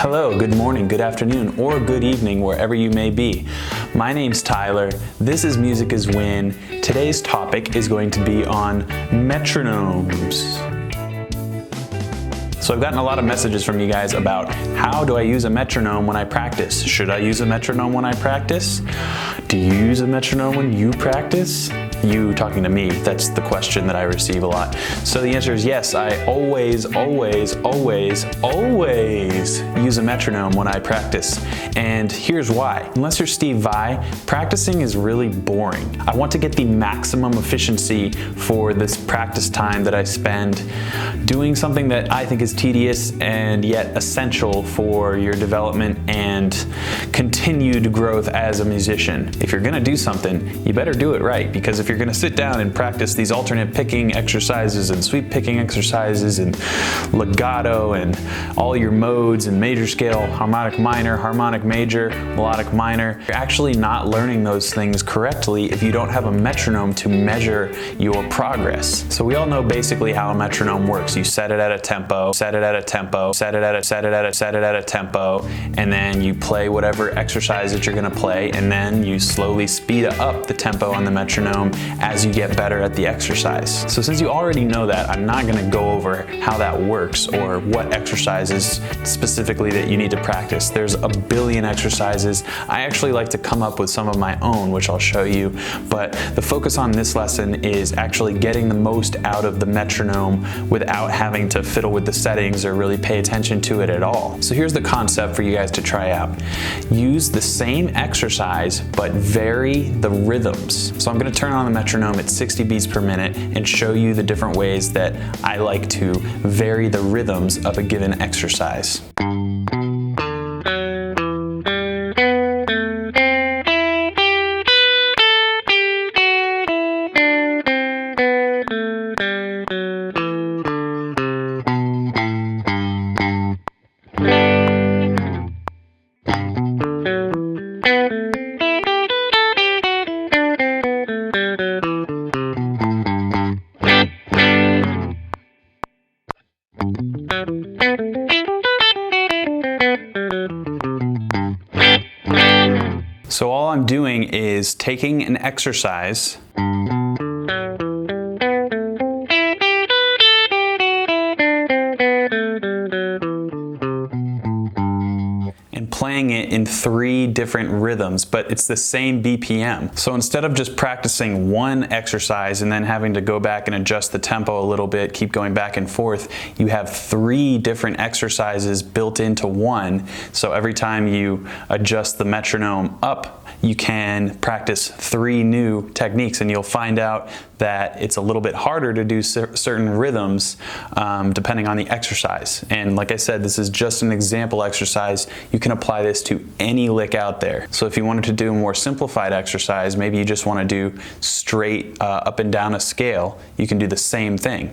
Hello, good morning, good afternoon, or good evening, wherever you may be. My name's Tyler. This is Music is Win. Today's topic is going to be on metronomes. So I've gotten a lot of messages from you guys about how do I use a metronome when I practice? Should I use a metronome when I practice? Do you use a metronome when you practice? You talking to me, that's the question that I receive a lot. So the answer is yes, I always use a metronome when I practice. And here's why. Unless you're Steve Vai, practicing is really boring. I want to get the maximum efficiency for this practice time that I spend doing something that I think is tedious and yet essential for your development and continued growth as a musician. If you're gonna do something, you better do it right, because if you're gonna sit down and practice these alternate picking exercises and sweep picking exercises and legato and all your modes and major scale, harmonic minor, harmonic major, melodic minor, you're actually not learning those things correctly if you don't have a metronome to measure your progress. So we all know basically how a metronome works. You set it at a tempo, set it at a tempo, set it at a tempo, and then you play whatever exercise that you're gonna play, and then you slowly speed up the tempo on the metronome as you get better at the exercise. So since you already know that, I'm not gonna go over how that works or what exercises specifically that you need to practice. There's a billion exercises. I actually like to come up with some of my own, which I'll show you, but the focus on this lesson is actually getting the most out of the metronome without having to fiddle with the settings or really pay attention to it at all. So here's the concept for you guys to try out. Use the same exercise, but vary the rhythms. So I'm gonna turn on the metronome at 60 beats per minute and show you the different ways that I like to vary the rhythms of a given exercise. So all I'm doing is taking an exercise and playing it in 3 different rhythms, but it's the same BPM. So instead of just practicing one exercise and then having to go back and adjust the tempo a little bit, keep going back and forth, you have 3 different exercises built into one. So every time you adjust the metronome up, you can practice 3 new techniques, and you'll find out that it's a little bit harder to do certain rhythms depending on the exercise. And like I said, this is just an example exercise. You can apply this to any lick out there. So if you wanted to do a more simplified exercise, maybe you just want to do straight up and down a scale, you can do the same thing.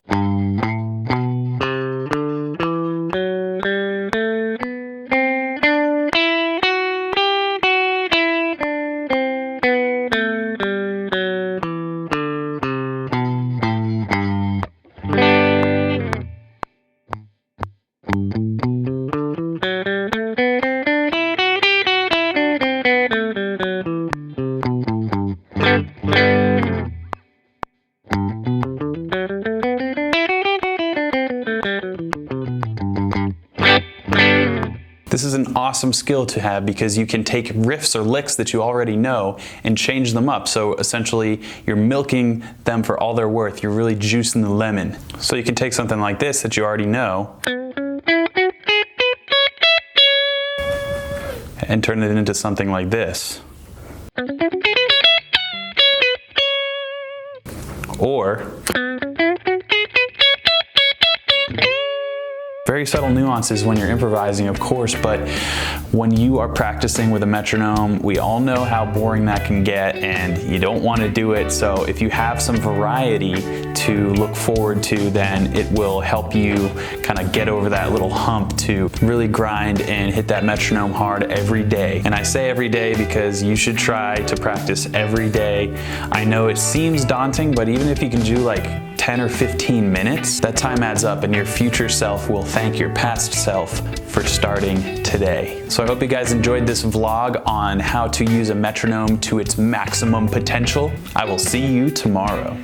This is an awesome skill to have because you can take riffs or licks that you already know and change them up. So essentially, you're milking them for all they're worth. You're really juicing the lemon. So you can take something like this that you already know and turn it into something like this. Or very subtle nuances when you're improvising, of course, but when you are practicing with a metronome, we all know how boring that can get, and you don't want to do it. So if you have some variety to look forward to, then it will help you kind of get over that little hump to really grind and hit that metronome hard every day. And I say every day because you should try to practice every day. I know it seems daunting, but even if you can do like 10 or 15 minutes, that time adds up and your future self will thank your past self for starting today. So I hope you guys enjoyed this vlog on how to use a metronome to its maximum potential. I will see you tomorrow.